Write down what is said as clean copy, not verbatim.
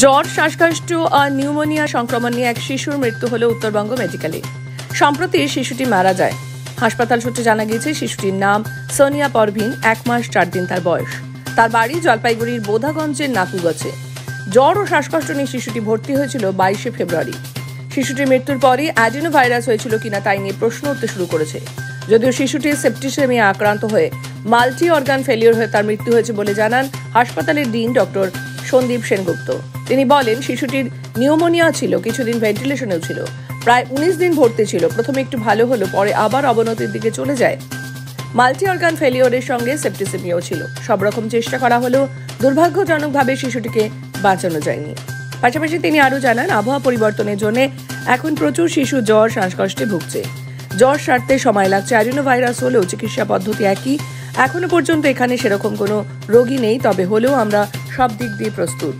জ্বর, শ্বাসকষ্ট আর নিউমোনিয়া সংক্রমণ নিয়ে এক শিশুর মৃত্যু হলো উত্তরবঙ্গ মেডিকেলে। সম্প্রতি শিশুটি মারা যায়। হাসপাতাল সূত্রে জানা গিয়েছে শিশুটির নাম সোনিয়া পারভিন, 1 মাস 4 দিন তার বয়স। তার বাড়ি জলপাইগুড়ির বোধাগঞ্জের নাকুগছে। জ্বর ও শ্বাসকষ্ট নিয়ে শিশুটি ভর্তি হয়েছিল 22শে ফেব্রুয়ারি। শিশুটির মৃত্যুর পরই অ্যাডিনোভাইরাস হয়েছিল কিনা তাই নিয়ে প্রশ্ন উঠতে শুরু করেছে। যদিও শিশুটি সেপ্টিসেমিয়া আক্রান্ত হয়ে মাল্টি অর্গান ফেলিওর হয়ে তার মৃত্যু হয়েছে বলে জানান হাসপাতালের ডিন ডক্টর সন্দীপ সেনগুপ্ত। তিনি বলেন, শিশুটির নিউমোনিয়া ছিল, কিছুদিন ভেন্টিলেশনেও ছিল, প্রায় 19 দিন ভর্তি ছিল। প্রথমে একটু ভালো হলো, পরে আবার অবনতির দিকে চলে যায়। মাল্টি অর্গান ফেলিওরের সঙ্গে সেপ্টিসেমিয়াও ছিল। সব রকম চেষ্টা করা হলেও দুর্ভাগ্যজনকভাবে শিশুটিকে বাঁচানো যায়নি। পাশাপাশি তিনি আরও জানান, আবহাওয়া পরিবর্তনের জন্য এখন প্রচুর শিশু জ্বর, শ্বাসকষ্টে ভুগছে। জ্বর সারতে সময় লাগছে। অ্যাডিনোভাইরাস হলেও চিকিৎসা পদ্ধতি একই। এখনো পর্যন্ত এখানে সেরকম কোনো রোগী নেই, তবে হলেও আমরা সব দিক দিয়ে প্রস্তুত।